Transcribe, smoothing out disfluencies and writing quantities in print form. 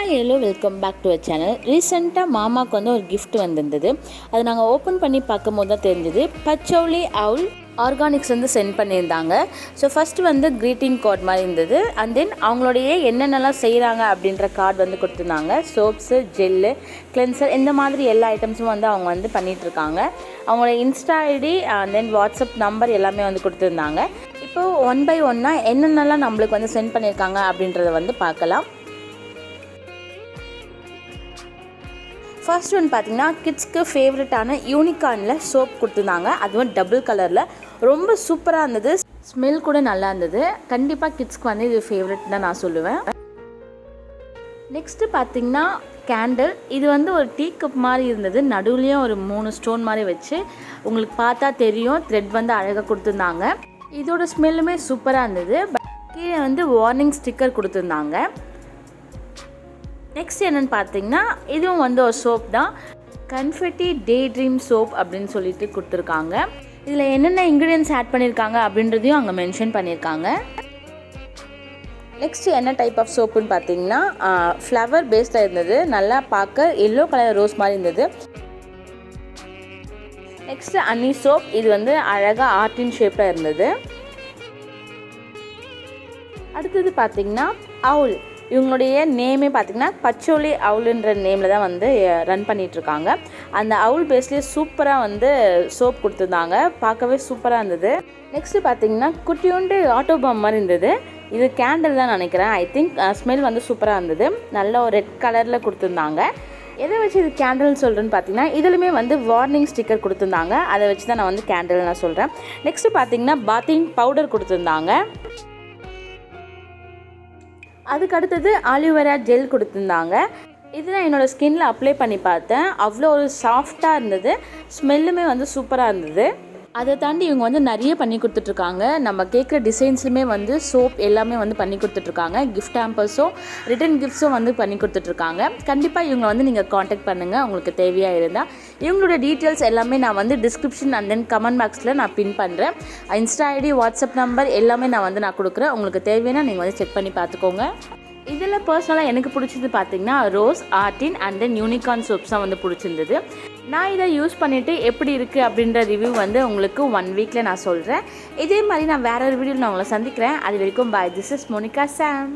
Hello welcome back to our channel. ரீசெண்டாக மாமாவுக்கு வந்து ஒரு கிஃப்ட் வந்திருந்தது. அது நாங்கள் ஓப்பன் பண்ணி பார்க்கும்போது தான் தெரிஞ்சது. பச்சௌலி அவுல் ஆர்கானிக்ஸ் வந்து சென்ட் பண்ணியிருந்தாங்க. ஸோ ஃபஸ்ட்டு வந்து க்ரீட்டிங் கார்டு மாதிரி இருந்தது. அண்ட் தென் அவங்களுடைய என்னென்னலாம் செய்கிறாங்க அப்படின்ற கார்டு வந்து கொடுத்துருந்தாங்க. சோப்ஸு, ஜெல்லு, கிளென்சர், இந்த மாதிரி எல்லா ஐட்டம்ஸும் வந்து அவங்க வந்து பண்ணிகிட்ருக்காங்க. அவங்களோட insta ID and then WhatsApp number எல்லாமே வந்து கொடுத்துருந்தாங்க. இப்போது ஒன் பை ஒன்னாக என்னென்னலாம் நம்மளுக்கு வந்து சென்ட் பண்ணியிருக்காங்க அப்படின்றத வந்து பார்க்கலாம். ஃபர்ஸ்ட் ஒன் பார்த்திங்கன்னா கிட்ஸ்க்கு ஃபேவரட்டான யூனிகார்னில் சோப் கொடுத்துருந்தாங்க. அதுவும் டபுள் கலரில் ரொம்ப சூப்பராக இருந்தது. ஸ்மெல் கூட நல்லா இருந்தது. கண்டிப்பாக கிட்ஸ்க்கு வந்து இது ஃபேவரட் தான் நான் சொல்லுவேன். நெக்ஸ்ட்டு பார்த்திங்கன்னா கேண்டில். இது வந்து ஒரு டீ கப் மாதிரி இருந்தது. நடுவுலேயும் ஒரு 3 ஸ்டோன் மாதிரி வச்சு உங்களுக்கு பார்த்தா தெரியும். த்ரெட் வந்து அழகாக கொடுத்துருந்தாங்க. இதோட ஸ்மெல்லுமே சூப்பராக இருந்தது. கீழே வந்து வார்னிங் ஸ்டிக்கர் கொடுத்துருந்தாங்க. நெக்ஸ்ட் என்னென்னு பார்த்தீங்கன்னா இதுவும் வந்து ஒரு சோப் தான். கன்ஃபெட்டி டே ட்ரீம் சோப் அப்படின்னு சொல்லிட்டு கொடுத்துருக்காங்க. இதில் என்னென்ன இன்க்ரீடியன்ட்ஸ் ஆட் பண்ணியிருக்காங்க அப்படின்றதையும் அங்கே மென்ஷன் பண்ணியிருக்காங்க. நெக்ஸ்ட்டு என்ன டைப் ஆஃப் சோப்புன்னு பார்த்தீங்கன்னா ஃப்ளவர் பேஸ்டில் இருந்தது. நல்லா பார்க்க எல்லோ கலர் ரோஸ் மாதிரி இருந்தது. நெக்ஸ்ட்டு அன்னி சோப். இது வந்து அழகாக ஆர்டின் ஷேப்பில் இருந்தது. அடுத்தது பார்த்திங்கன்னா அவுல். இவங்களுடைய நேமே பார்த்திங்கன்னா பச்சௌலி அவுலுன்ற நேமில் தான் வந்து ரன் பண்ணிகிட்ருக்காங்க. அந்த அவுல் பேஸ்லேயே சூப்பராக வந்து சோப் கொடுத்துருந்தாங்க. பார்க்கவே சூப்பராக இருந்தது. நெக்ஸ்ட்டு பார்த்திங்கன்னா குட்டியோண்டு ஆட்டோ பாம் மாதிரி இருந்தது. இது கேண்டில் தான் நினைக்கிறேன். ஐ திங்க் ஸ்மெல் வந்து சூப்பராக இருந்தது. நல்ல ஒரு ரெட் கலரில் கொடுத்துருந்தாங்க. எதை வச்சு இது கேண்டில்னு சொல்கிறேன்னு பார்த்தீங்கன்னா இதுலையுமே வந்து வார்னிங் ஸ்டிக்கர் கொடுத்துருந்தாங்க. அதை வச்சு தான் நான் வந்து கேண்டில் நான் சொல்கிறேன். நெக்ஸ்ட்டு பார்த்திங்கன்னா பாத்திங் பவுடர் கொடுத்துருந்தாங்க. அதுக்கு அடுத்தது ஆலிவேரா ஜெல் கொடுத்துருந்தாங்க. இது நான் என்னோடய ஸ்கின்னில் அப்ளை பண்ணி பார்த்தேன். அவ்வளோ ஒரு சாஃப்டாக இருந்தது. ஸ்மெல்லுமே வந்து சூப்பராக இருந்தது. அதை தாண்டி இவங்க வந்து நிறைய பண்ணி கொடுத்துட்ருக்காங்க. நம்ம கேட்குற டிசைன்ஸுமே வந்து சோப் எல்லாமே வந்து பண்ணி கொடுத்துட்ருக்காங்க. கிஃப்ட் ஹேம்பர்ஸும் ரிட்டன் கிஃப்ட்ஸும் வந்து பண்ணி கொடுத்துட்ருக்காங்க. கண்டிப்பாக இவங்க வந்து நீங்கள் காண்டாக்ட் பண்ணுங்கள் உங்களுக்கு தேவையாக இருந்தால். இவங்களோட டீட்டெயில்ஸ் எல்லாமே நான் வந்து டிஸ்கிரிப்ஷன் அண்ட் தென் கமெண்ட் பாக்ஸில் நான் பின் பண்ணுறேன். இன்ஸ்டா ஐடி, வாட்ஸ்அப் நம்பர் எல்லாமே நான் கொடுக்குறேன். உங்களுக்கு தேவைன்னா நீங்கள் வந்து செக் பண்ணி பார்த்துக்கோங்க. இதில் பர்சனலாக எனக்கு பிடிச்சது பார்த்திங்கன்னா ரோஸ், ஆர்டின் அண்ட் தென் யூனிகார்ன் சோப்ஸ் தான் வந்து பிடிச்சிருந்தது. நான் இதை யூஸ் பண்ணிவிட்டு எப்படி இருக்குது அப்படின்ற ரிவ்யூ வந்து உங்களுக்கு 1 வீக்கில் நான் சொல்கிறேன். இதே மாதிரி நான் வேறு ஒரு வீடியோவில் நான் உங்களை சந்திக்கிறேன். அது வரைக்கும் bye. This is Monica Sam.